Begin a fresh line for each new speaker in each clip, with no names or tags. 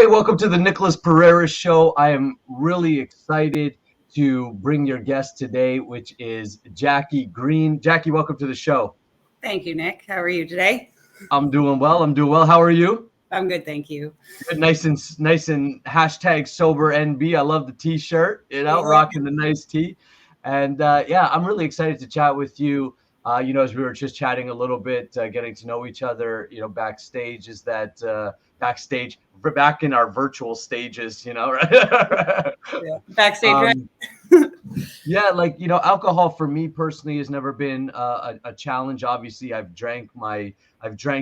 Hey, welcome to the Nicholas Pereira Show. I am really excited to bring your guest today, which is Jackie Green. Jackie, welcome to the show.
Thank you, Nick. How are you today?
I'm doing well. How are you?
I'm good, thank you.
Good, nice and hashtag sober NB. I love the T-shirt. Rocking the nice tee, and yeah, I'm really excited to chat with you. As we were just chatting a little bit, getting to know each other, backstage backstage back in our virtual stages, right?
Yeah. Backstage, right?
Yeah, alcohol for me personally has never been a challenge. Obviously, I've drank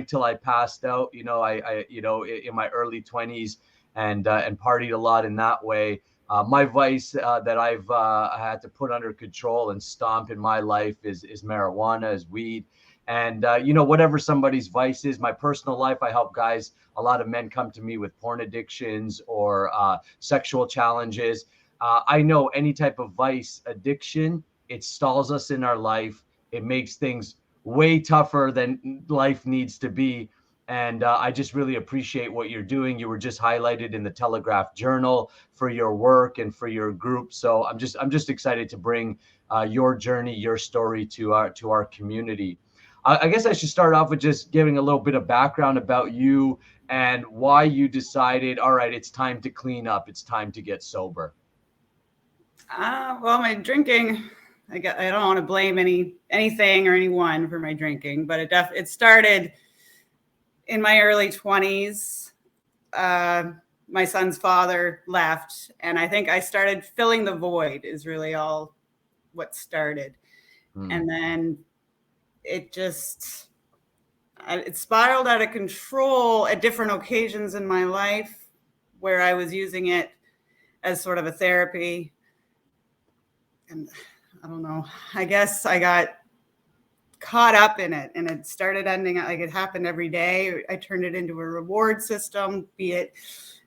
till I passed out. In my early 20s, and partied a lot in that way. My vice that I've had to put under control and stomp in my life is marijuana, is weed. And, whatever somebody's vice is, my personal life, I help guys. A lot of men come to me with porn addictions or sexual challenges. I know any type of vice addiction, it stalls us in our life. It makes things way tougher than life needs to be. And I just really appreciate what you're doing. You were just highlighted in the Telegraph Journal for your work and for your group. So I'm just excited to bring your journey, your story to our community. I guess I should start off with just giving a little bit of background about you and why you decided, all right, it's time to clean up. It's time to get sober.
Well, my drinking, I don't want to blame anything or anyone for my drinking, but it started in my early 20s. My son's father left, and I think I started filling the void is really all what started. And then it spiraled out of control at different occasions in my life where I was using it as sort of a therapy. And I don't know, I guess I got caught up in it, and it started ending like it happened every day. I turned it into a reward system, be it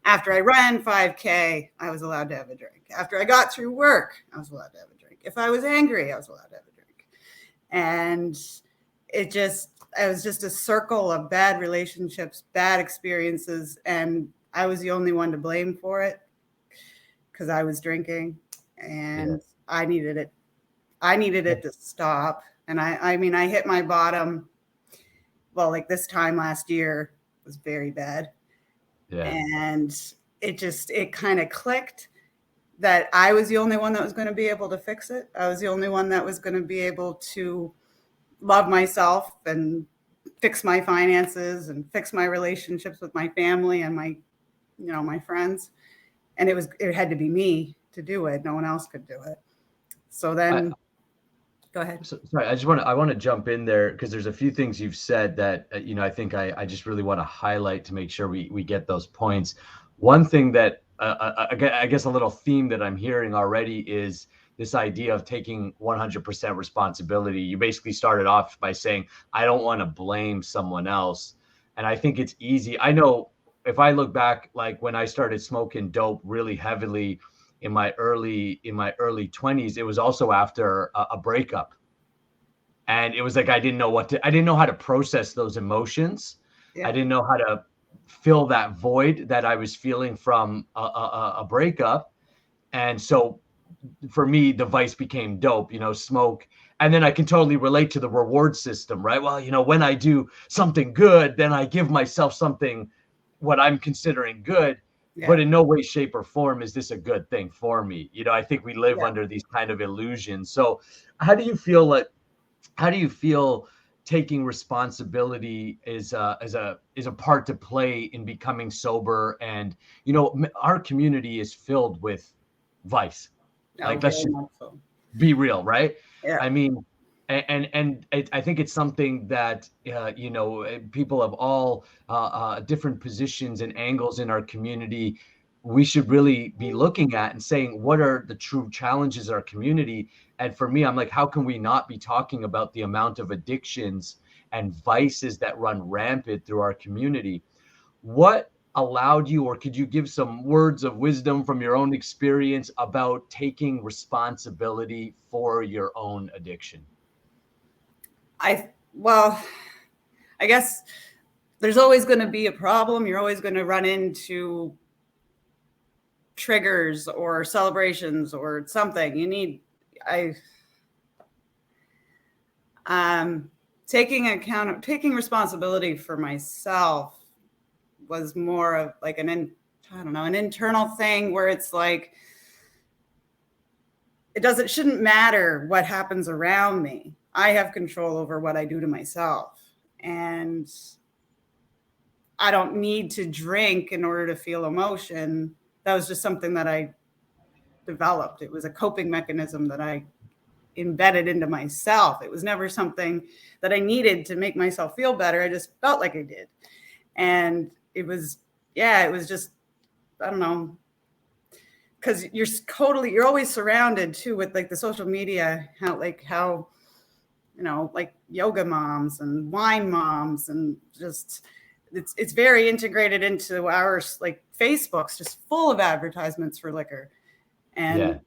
after I ran 5K, I was allowed to have a drink. After I got through work, I was allowed to have a drink. If I was angry, I was allowed to have a drink. And it was just a circle of bad relationships, bad experiences. And I was the only one to blame for it because I was drinking, and I needed it. I needed it to stop. And I mean, I hit my bottom. Well, like this time last year was very bad. Yeah. And it kind of clicked that I was the only one that was going to be able to fix it. I was the only one that was going to be able to love myself and fix my finances and fix my relationships with my family and my friends. And it had to be me to do it. No one else could do it. So then go ahead.
Sorry, I want to jump in there because there's a few things you've said that, I think I just really want to highlight to make sure we get those points. One thing that I guess a little theme that I'm hearing already is this idea of taking 100% responsibility. You basically started off by saying, I don't want to blame someone else. And I think it's easy. I know if I look back, like when I started smoking dope really heavily in my early 20s, it was also after a breakup. And it was like, I didn't know how to process those emotions. Yeah. I didn't know how to fill that void that I was feeling from a breakup. And so for me, the vice became dope, smoke. And then I can totally relate to the reward system, right? Well, when I do something good, then I give myself something, what I'm considering good. Yeah. But in no way, shape, or form is this a good thing for me. I think we live under these kind of illusions. So how do you feel taking responsibility is a part to play in becoming sober? And, our community is filled with vice. Like, let's just be real, right? Yeah. I mean, and I think it's something that, people of all different positions and angles in our community, we should really be looking at and saying, what are the true challenges in our community? And for me, I'm like, how can we not be talking about the amount of addictions and vices that run rampant through our community? What allowed you, or could you give some words of wisdom from your own experience about taking responsibility for your own addiction?
I guess there's always going to be a problem. You're always going to run into triggers or celebrations or something. Taking responsibility for myself was more of like an internal thing where it's like, shouldn't matter what happens around me. I have control over what I do to myself. And I don't need to drink in order to feel emotion. That was just something that I developed. It was a coping mechanism that I embedded into myself. It was never something that I needed to make myself feel better. I just felt like I did. And it was just, I don't know, because you're always surrounded too with like the social media, how like yoga moms and wine moms, and just it's very integrated into our like Facebook's just full of advertisements for liquor. And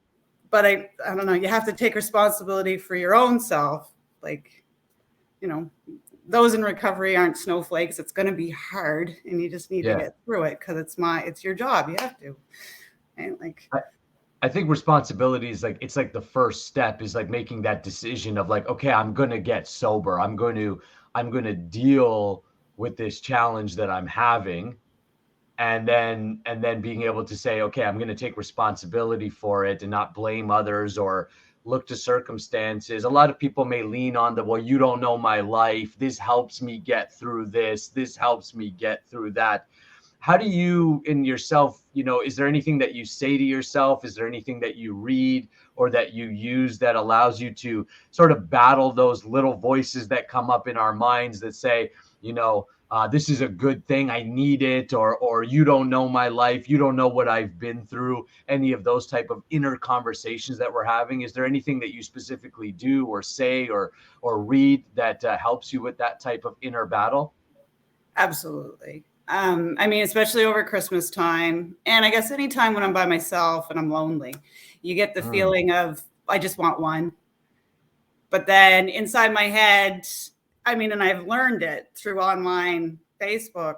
but I don't know, you have to take responsibility for your own self. Like, those in recovery aren't snowflakes. It's going to be hard, and you just need to get through it because it's your job. You have to. And like,
I think responsibility is like, it's like the first step is like making that decision of like, okay, I'm going to get sober. I'm going to deal with this challenge that I'm having. And then being able to say, okay, I'm going to take responsibility for it and not blame others or look to circumstances. A lot of people may lean on the, well, you don't know my life. This helps me get through this. This helps me get through that. How do you in yourself, is there anything that you say to yourself? Is there anything that you read or that you use that allows you to sort of battle those little voices that come up in our minds that say, this is a good thing, I need it, or you don't know my life, you don't know what I've been through, any of those type of inner conversations that we're having? Is there anything that you specifically do or say or read that helps you with that type of inner battle?
Absolutely. Especially over Christmas time, and I guess anytime when I'm by myself and I'm lonely, you get the feeling of, I just want one. But then inside my head, and I've learned it through online Facebook,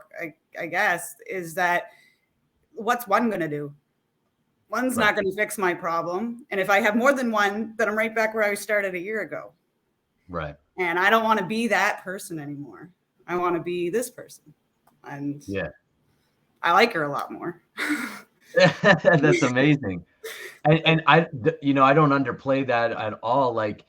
I guess, is that what's one going to do? One's not going to fix my problem. And if I have more than one, then I'm right back where I started a year ago.
Right.
And I don't want to be that person anymore. I want to be this person. And I like her a lot more.
That's amazing. And I don't underplay that at all. Like,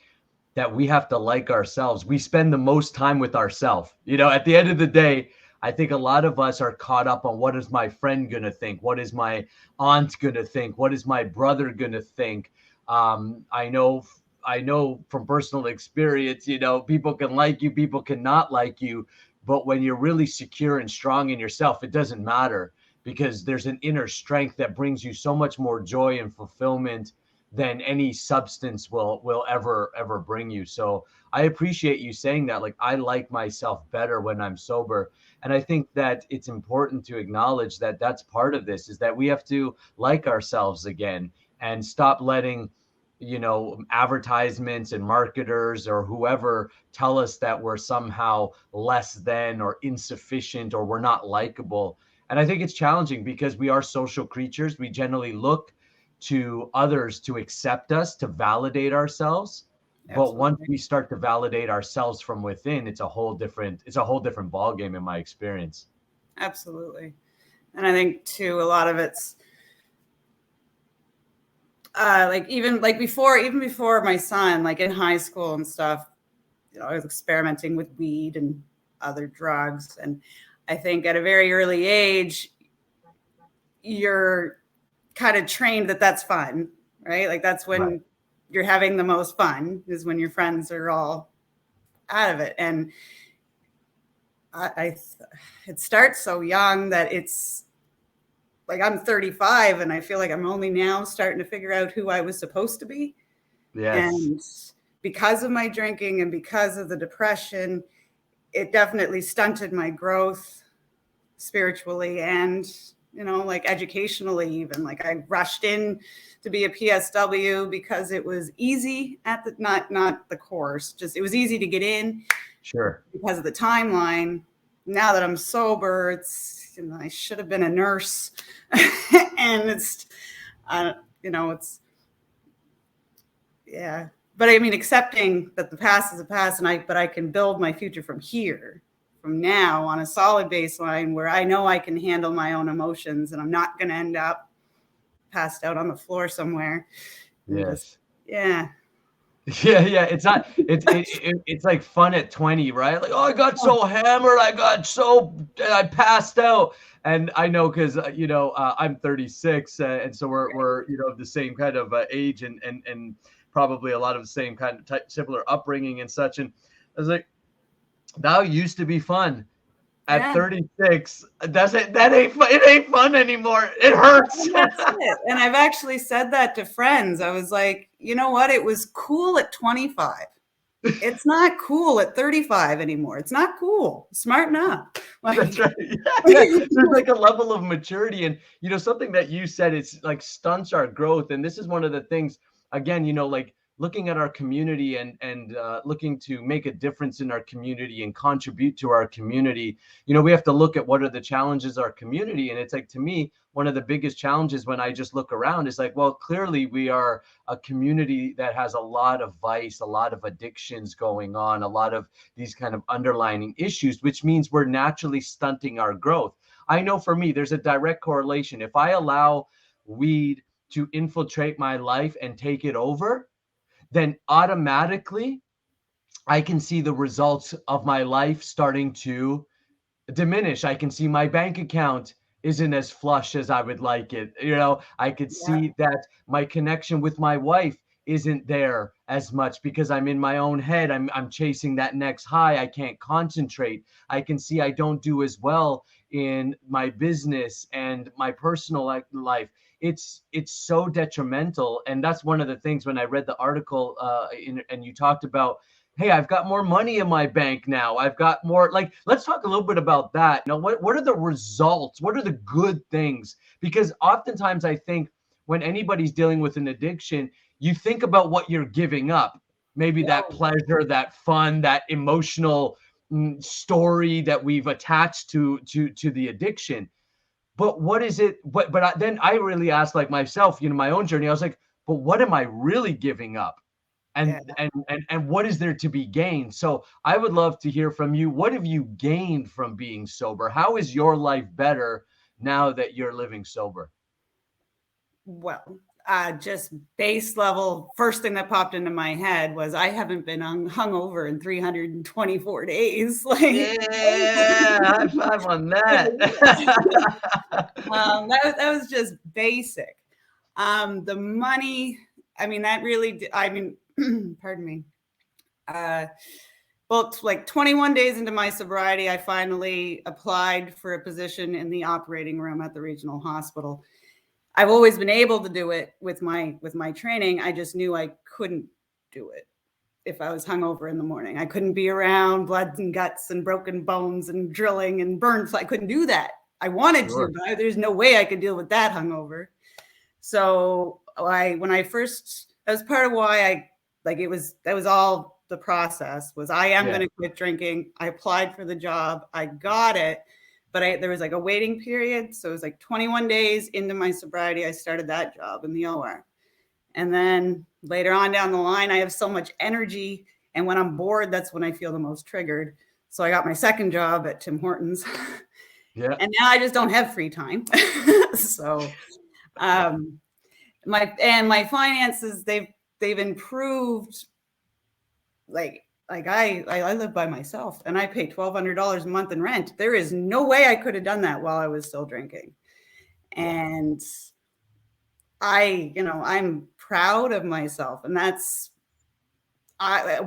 that we have to like ourselves. We spend the most time with ourselves. At the end of the day, I think a lot of us are caught up on, what is my friend going to think? What is my aunt going to think? What is my brother going to think? I know from personal experience, people can like you, people cannot like you. But when you're really secure and strong in yourself, it doesn't matter, because there's an inner strength that brings you so much more joy and fulfillment than any substance will ever bring you. So I appreciate you saying that. Like, I like myself better when I'm sober. And I think that it's important to acknowledge that that's part of this, is that we have to like ourselves again and stop letting, advertisements and marketers or whoever tell us that we're somehow less than or insufficient or we're not likable. And I think it's challenging because we are social creatures. We generally look to others to accept us, to validate ourselves. Absolutely. But once we start to validate ourselves from within, it's a whole different ball game in my experience.
Absolutely. And I think too, a lot of it's even before my son, like in high school and stuff, I was experimenting with weed and other drugs. And I think at a very early age, you're kind of trained that that's fun, right? Like, that's when you're having the most fun, is when your friends are all out of it. And it starts so young that it's like, I'm 35 and I feel like I'm only now starting to figure out who I was supposed to be.
Yes.
And because of my drinking and because of the depression, it definitely stunted my growth spiritually and, like educationally even. Like, I rushed in to be a PSW because it was easy at the, not the course, just it was easy to get in.
Sure.
Because of the timeline. Now that I'm sober, it's, I should have been a nurse. And It's, yeah. But I mean, accepting that the past is a past, but I can build my future from here, from now, on a solid baseline where I know I can handle my own emotions and I'm not going to end up passed out on the floor somewhere.
Yes.
Yeah.
Yeah. It's like fun at 20, right? Like, oh, I got so hammered. I passed out. And I know, cause I'm 36. And so we're the same kind of age and probably a lot of the same kind of similar upbringing and such. And I was like, that used to be fun. At 36, it ain't fun anymore. It hurts.
That's it. And I've actually said that to friends. I was like, you know what? It was cool at 25. It's not cool at 35 anymore. It's not cool. Smarten up.
That's right. Yeah. There's like a level of maturity, and something that you said, it's like stunts our growth. And this is one of the things, again, like looking at our community and looking to make a difference in our community and contribute to our community. We have to look at what are the challenges our community. And it's like, to me, one of the biggest challenges when I just look around is like, well, clearly we are a community that has a lot of vice, a lot of addictions going on, a lot of these kind of underlying issues, which means we're naturally stunting our growth. I know for me, there's a direct correlation. If I allow weed to infiltrate my life and take it over, then automatically I can see the results of my life starting to diminish. I can see my bank account isn't as flush as I would like it. I could see that my connection with my wife isn't there as much because I'm in my own head. I'm chasing that next high. I can't concentrate. I can see I don't do as well in my business and my personal life. It's so detrimental. And that's one of the things when I read the article and you talked about, hey, I've got more money in my bank now. I've got more, like, let's talk a little bit about that. What are the results? What are the good things? Because oftentimes I think when anybody's dealing with an addiction, you think about what you're giving up. Maybe that pleasure, that fun, that emotional story that we've attached to the addiction. But what is it? Then I really asked, like, myself, my own journey. I was like, but what am I really giving up? And what is there to be gained? So I would love to hear from you. What have you gained from being sober? How is your life better now that you're living sober?
Well, just base level, first thing that popped into my head was I haven't been hungover in 324 days. Like,
yeah, high five on that.
That was just basic. The money, I mean, that really, pardon me. Well, like 21 days into my sobriety, I finally applied for a position in the operating room at the regional hospital. I've always been able to do it with my training. I just knew I couldn't do it if I was hungover in the morning. I couldn't be around blood and guts and broken bones and drilling and burns. I couldn't do that. I wanted to, but there's no way I could deal with that hungover. So that was part of why that was all the process was I am going to quit drinking. I applied for the job. I got it. But there was like a waiting period. So it was like 21 days into my sobriety, I started that job in the OR. And then later on down the line, I have so much energy. And when I'm bored, that's when I feel the most triggered. So I got my second job at Tim Hortons. Yeah. And now I just don't have free time. So my finances, they've improved. Like I live by myself and I pay $1,200 a month in rent. There is no way I could have done that while I was still drinking. And I'm proud of myself. And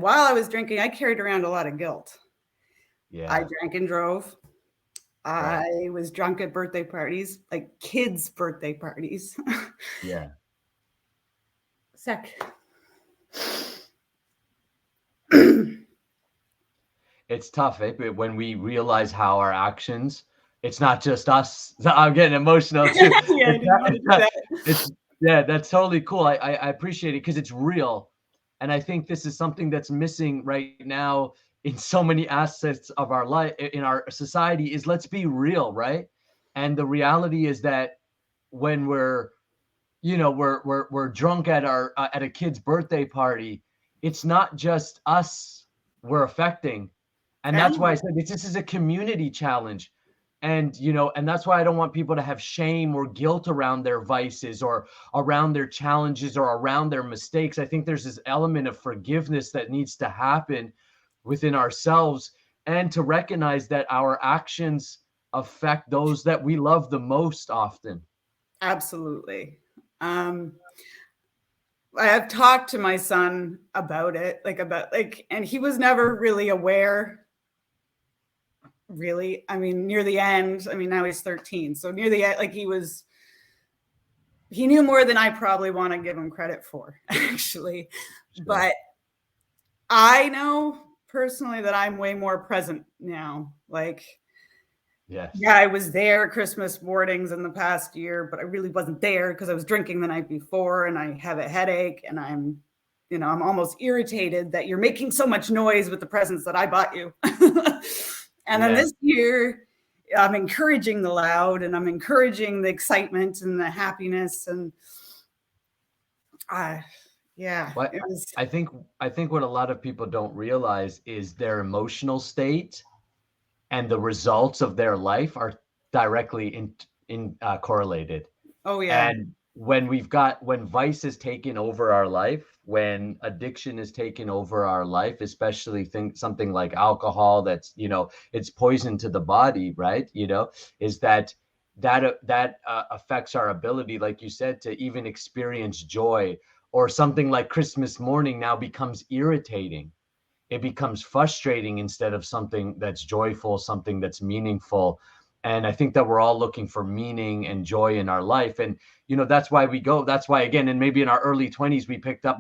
while I was drinking, I carried around a lot of guilt. Yeah. I drank and drove. I was drunk at birthday parties, like kids' birthday parties.
Yeah. It's tough when we realize how our actions, it's not just us. I'm getting emotional too. That's totally cool. I appreciate it because it's real. And I think this is something that's missing right now in so many aspects of our life, in our society, is let's be real, right? And the reality is that when we're we're drunk at our at a kid's birthday party, it's not just us we're affecting. And that's why I
Family.
said this is a community challenge. And that's why I don't want people to have shame or guilt around their vices or around their challenges or around their mistakes. I think there's this element of forgiveness that needs to happen within ourselves, and to recognize that our actions affect those that we love the most often.
Absolutely. I have talked to my son about it, and he was never really aware, really. I mean, near the end, I mean, now he's 13. So near the end, he knew more than I probably want to give him credit for, actually.
Sure.
But I know personally that I'm way more present now.
Yes.
Yeah, I was there at Christmas mornings in the past year, but I really wasn't there because I was drinking the night before and I have a headache, and I'm almost irritated that you're making so much noise with the presents that I bought you. And then this year, I'm encouraging the loud, and I'm encouraging the excitement and the happiness. And
Well, I think what a lot of people don't realize is their emotional state and the results of their life are directly correlated.
Oh yeah.
And when vice is taken over our life, when addiction is taken over our life, especially something like alcohol, that's, it's poison to the body, right? Is that affects our ability, like you said, to even experience joy. Or something like Christmas morning now becomes irritating. It becomes frustrating instead of something that's joyful, something that's meaningful. And I think that we're all looking for meaning and joy in our life. And, that's why that's why, again, and maybe in our early 20s,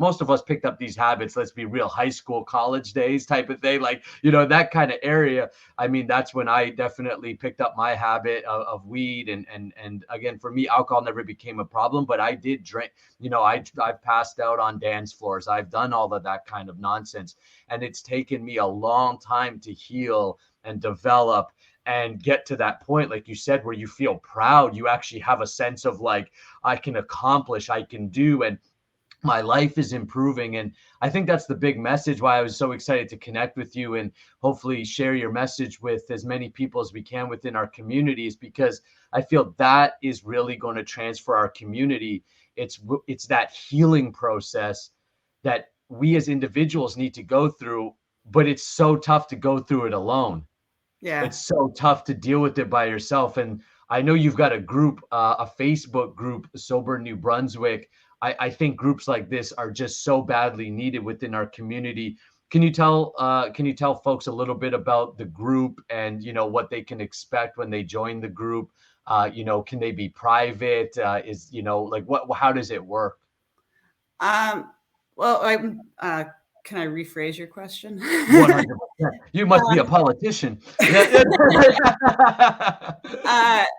most of us picked up these habits, let's be real, high school, college days type of thing, that kind of area. I mean, that's when I definitely picked up my habit of weed. And again, for me, alcohol never became a problem, but I did drink, I've passed out on dance floors. I've done all of that kind of nonsense. And it's taken me a long time to heal and develop and get to that point, like you said, where you feel proud. You actually have a sense of I can accomplish, I can do, and my life is improving. And I think that's the big message why I was so excited to connect with you and hopefully share your message with as many people as we can within our communities, because I feel that is really going to transfer our community. It's that healing process that we as individuals need to go through, but it's so tough to go through it alone.
Yeah.
It's so tough to deal with it by yourself. And I know you've got a group, a Facebook group, Sober New Brunswick. I think groups like this are just so badly needed within our community. Can you tell folks a little bit about the group and, what they can expect when they join the group? Can they be private? How does it work?
Well, can I rephrase your question?
100%. You must be a politician.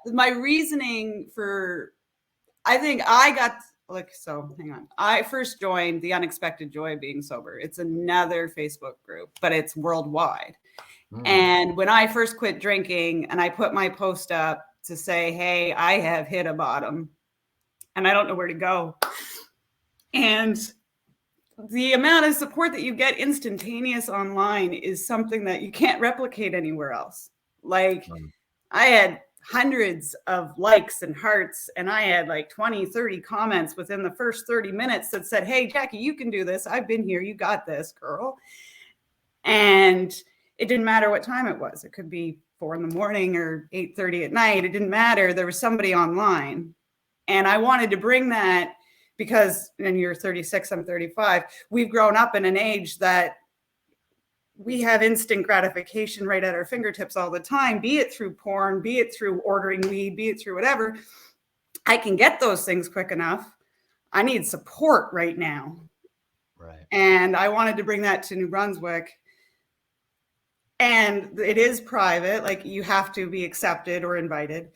My reasoning I think I got hang on. I first joined the Unexpected Joy of Being Sober. It's another Facebook group, but it's worldwide. And when I first quit drinking and I put my post up to say, hey, I have hit a bottom and I don't know where to go. And the amount of support that you get instantaneous online is something that you can't replicate anywhere else. I had hundreds of likes and hearts, and I had 20, 30 comments within the first 30 minutes that said, hey, Jackie, you can do this. I've been here. You got this, girl. And it didn't matter what time it was. It could be 4 a.m. or 8:30 at night. It didn't matter. There was somebody online. And I wanted to bring that because, and you're 36, I'm 35. We've grown up in an age that we have instant gratification right at our fingertips all the time, be it through porn, be it through ordering weed, be it through whatever. I can get those things quick enough. I need support right now.
Right.
And I wanted to bring that to New Brunswick. And it is private, you have to be accepted or invited.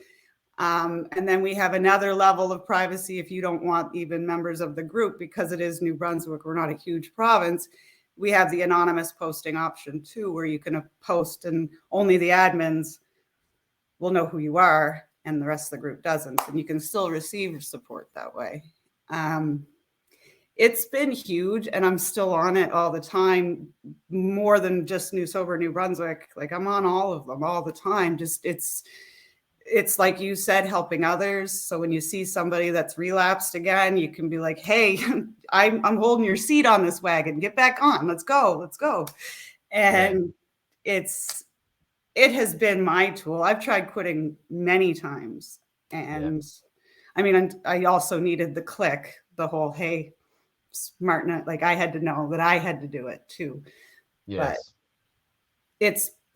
And then we have another level of privacy if you don't want even members of the group, because it is New Brunswick. We're not a huge province. We have the anonymous posting option too, where you can post and only the admins will know who you are and the rest of the group doesn't. And you can still receive support that way. Um, it's been huge, and I'm still on it all the time, more than just New Sober New Brunswick. Like, I'm on all of them all the time. Just it's like you said, helping others. So when you see somebody that's relapsed again, you can be like, hey, I'm holding your seat on this wagon. Get back on. Let's go. Let's go. And it has been my tool. I've tried quitting many times. And I mean, I also needed the click, the whole, hey, smart enough. Like, I had to know that I had to do it too.
Yes.
But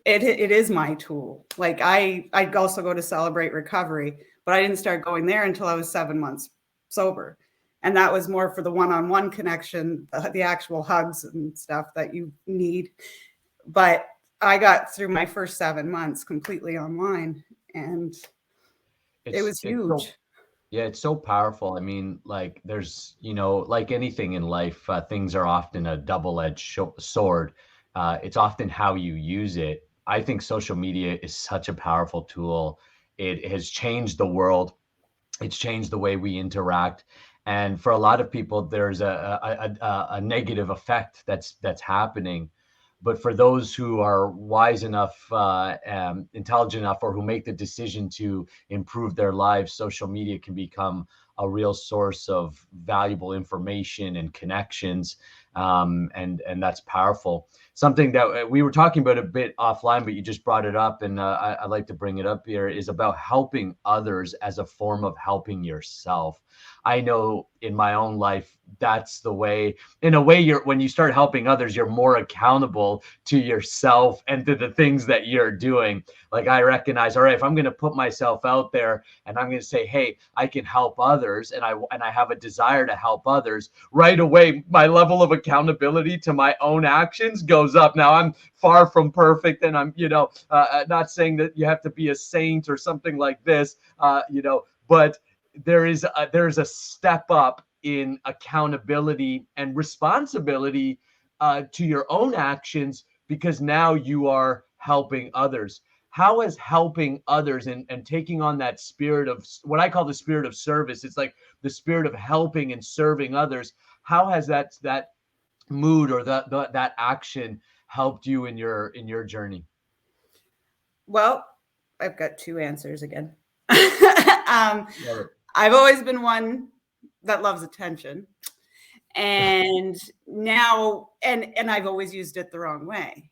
it is my tool. Like, I also go to Celebrate Recovery, but I didn't start going there until I was 7 months sober. And that was more for the one-on-one connection, the actual hugs and stuff that you need. But I got through my first 7 months completely online, and it was huge.
It's so powerful. I mean, like, there's, like anything in life, things are often a double-edged sword. It's often how you use it. I think social media is such a powerful tool. It has changed the world. It's changed the way we interact. And for a lot of people, there's a negative effect that's happening. But for those who are wise enough, intelligent enough, or who make the decision to improve their lives, social media can become a real source of valuable information and connections. And that's powerful. Something that we were talking about a bit offline, but you just brought it up, and I'd like to bring it up here, is about helping others as a form of helping yourself. I know in my own life, that's the way, in a way, when you start helping others, you're more accountable to yourself and to the things that you're doing. Like, I recognize, all right, if I'm going to put myself out there and I'm going to say, hey, I can help others, and I have a desire to help others, right away, my level of accountability to my own actions goes up. Now, I'm far from perfect, and I'm, not saying that you have to be a saint or something like this, but there's a step up in accountability and responsibility to your own actions, because now you are helping others. How is helping others and taking on that spirit of what I call the spirit of service? It's like the spirit of helping and serving others. How has that mood or that action helped you in your journey?
Well, I've got two answers again. I've always been one that loves attention, and now, and I've always used it the wrong way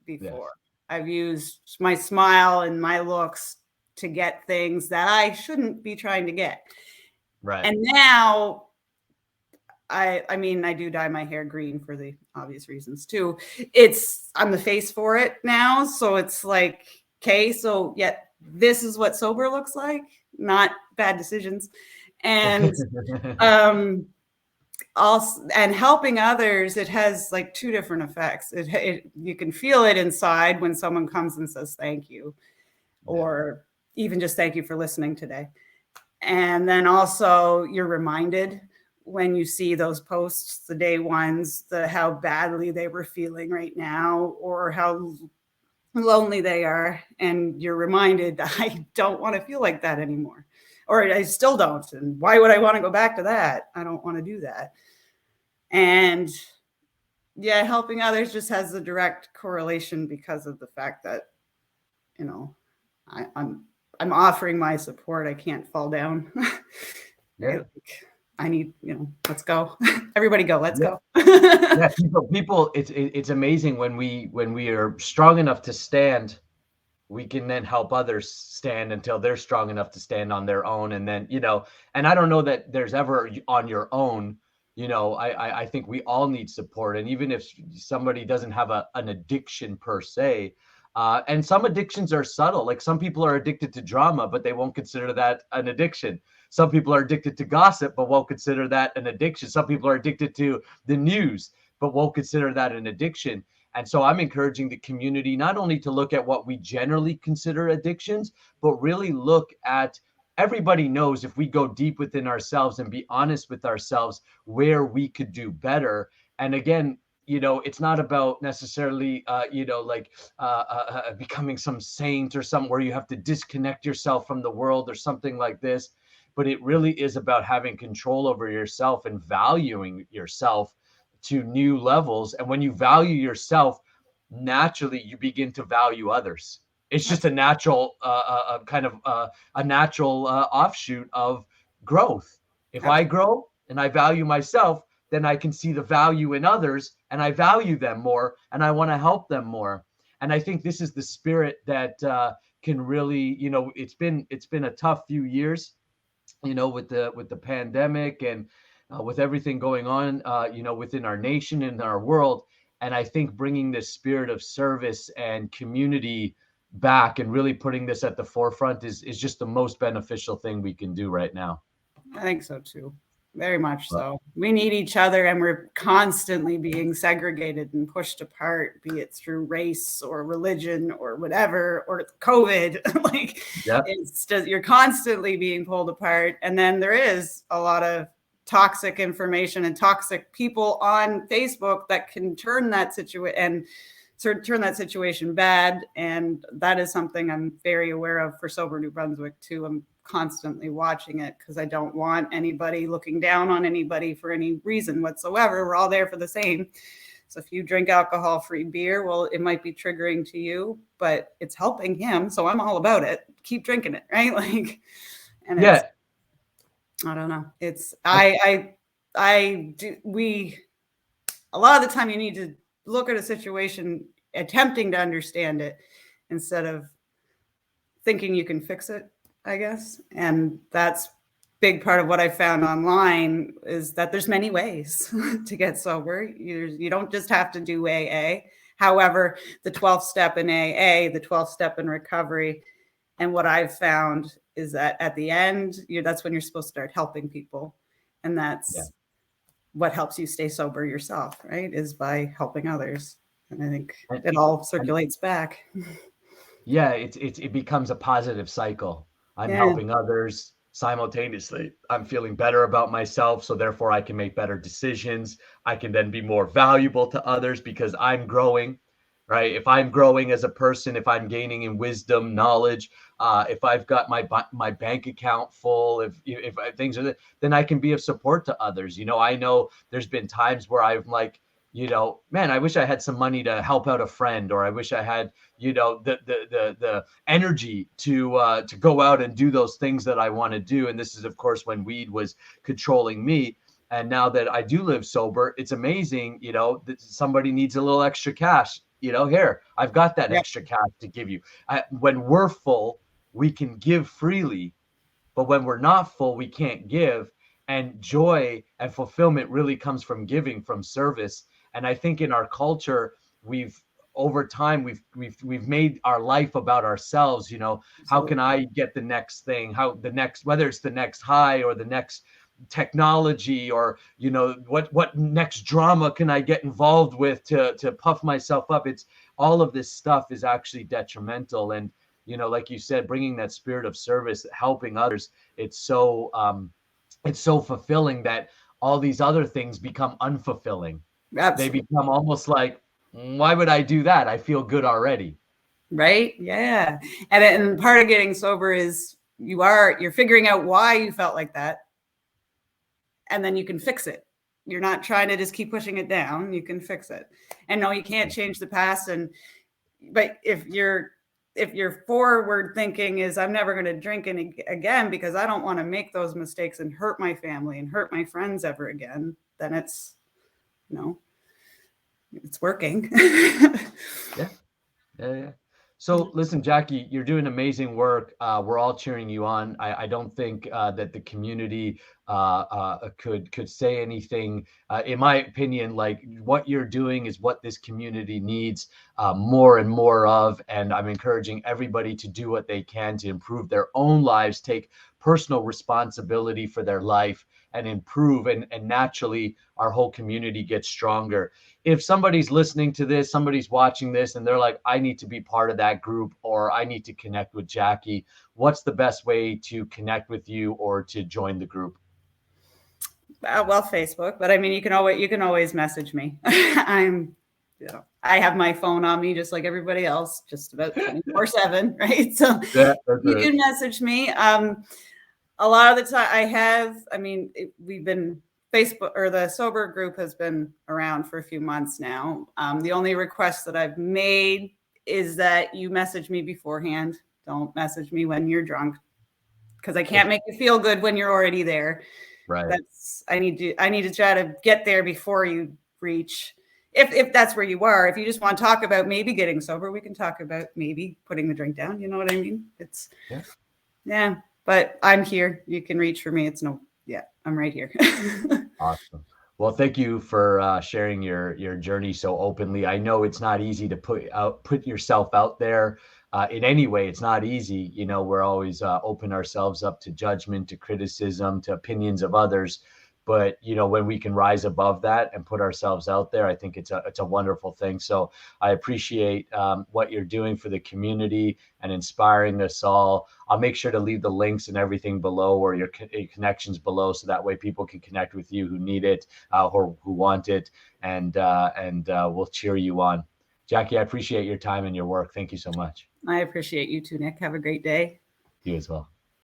before. Yes. I've used my smile and my looks to get things that I shouldn't be trying to get. Right. And now, I mean, I do dye my hair green for the obvious reasons too. I'm the face for it now. So it's like, okay, so yet this is what sober looks like, not bad decisions. And also, and helping others, it has like two different effects. You can feel it inside when someone comes and says thank you, or even just thank you for listening today. And then also you're reminded when you see those posts, the day ones, how badly they were feeling right now, or how lonely they are, and you're reminded, I don't want to feel like that anymore, or I still don't, and why would I want to go back to that? I don't want to do that. And helping others just has a direct correlation because of the fact that I'm offering my support. I can't fall down. I need, let's go. Everybody go, let's go.
People, it's amazing when we are strong enough to stand, we can then help others stand until they're strong enough to stand on their own. And then, and I don't know that there's ever on your own, I think we all need support. And even if somebody doesn't have an addiction per se, and some addictions are subtle, like some people are addicted to drama, but they won't consider that an addiction. Some people are addicted to gossip, but won't consider that an addiction. Some people are addicted to the news, but won't consider that an addiction. And so I'm encouraging the community not only to look at what we generally consider addictions, but really look at, everybody knows, if we go deep within ourselves and be honest with ourselves, where we could do better. And again, it's not about necessarily, becoming some saint or something where you have to disconnect yourself from the world or something like this. but it really is about having control over yourself and valuing yourself to new levels. And when you value yourself, naturally you begin to value others. It's just a natural a natural offshoot of growth. If I grow and I value myself, then I can see the value in others and I value them more and I want to help them more. And I think this is the spirit that can really, it's been a tough few years, with the pandemic and with everything going on, within our nation and our world. And I think bringing this spirit of service and community back and really putting this at the forefront is just the most beneficial thing we can do right now.
I think so too. Very much so. We need each other, and we're constantly being segregated and pushed apart, be it through race or religion or whatever, or COVID. It's just, you're constantly being pulled apart. And then there is a lot of toxic information and toxic people on Facebook that can turn that situation bad. And that is something I'm very aware of for Sober New Brunswick too. I'm constantly watching it because I don't want anybody looking down on anybody for any reason whatsoever. We're all there for the same. So if you drink alcohol-free beer, well, it might be triggering to you, but it's helping him. So I'm all about it. Keep drinking it, right? I don't know. It's a lot of the time you need to look at a situation attempting to understand it instead of thinking you can fix it, I guess. And that's big part of what I found online is that there's many ways to get sober. You don't just have to do AA. However, the 12th step in AA, the 12th step in recovery, and what I've found is that at the end, that's when you're supposed to start helping people. And that's what helps you stay sober yourself, right? Is by helping others. And I think it all circulates back.
Yeah, it becomes a positive cycle. I'm helping others simultaneously. I'm feeling better about myself, so therefore I can make better decisions. I can then be more valuable to others because I'm growing, right? If I'm growing as a person, if I'm gaining in wisdom, knowledge, if I've got my bank account full, if things are, then I can be of support to others. I know there's been times where I'm like, man, I wish I had some money to help out a friend, or I wish I had, the energy to go out and do those things that I want to do. And this is, of course, when weed was controlling me. And now that I do live sober, it's amazing, that somebody needs a little extra cash. Here, I've got that extra cash to give you. When we're full, we can give freely, but when we're not full, we can't give. And joy and fulfillment really comes from giving, from service. And I think in our culture, over time we've made our life about ourselves. How can I get the next thing? Whether it's the next high or the next technology, or what next drama can I get involved with to puff myself up? It's all of this stuff is actually detrimental. And like you said, bringing that spirit of service, helping others, it's so fulfilling that all these other things become unfulfilling. Absolutely. They become almost like, why would I do that? I feel good already.
Right. Yeah. And part of getting sober is you're figuring out why you felt like that. And then you can fix it. You're not trying to just keep pushing it down. You can fix it. And no, you can't change the past. But if your forward thinking is, I'm never going to drink again because I don't want to make those mistakes and hurt my family and hurt my friends ever again, then it's working.
Yeah. So listen, Jackie, you're doing amazing work. We're all cheering you on. I don't think that the community could say anything. In my opinion, like what you're doing is what this community needs more and more of. And I'm encouraging everybody to do what they can to improve their own lives, take personal responsibility for their life, and improve. And naturally, our whole community gets stronger. If somebody's listening to this, somebody's watching this, and they're like, I need to be part of that group, or I need to connect with Jackie, what's the best way to connect with you or to join the group?
Well, Facebook, but I mean, you can always message me. I have my phone on me just like everybody else, just about 24/7, right? So you can message me. a lot of the time we've been Facebook, or the sober group has been around for a few months now. The only request that I've made is that you message me beforehand. Don't message me when you're drunk, because I can't make you feel good when you're already there.
Right.
I need to try to get there before you reach. If that's where you are. If you just want to talk about maybe getting sober, we can talk about maybe putting the drink down. You know what I mean? Yeah. But I'm here. You can reach for me. I'm right here.
Awesome. Well, thank you for sharing your journey so openly. I know it's not easy to put yourself out there in any way. It's not easy. You know, we're always open ourselves up to judgment, to criticism, to opinions of others. But, you know, when we can rise above that and put ourselves out there, I think it's a wonderful thing. So I appreciate what you're doing for the community and inspiring us all. I'll make sure to leave the links and everything below, or your connections below, so that way people can connect with you who need it or who want it, and we'll cheer you on. Jackie, I appreciate your time and your work. Thank you so much.
I appreciate you too, Nick. Have a great day.
You as well.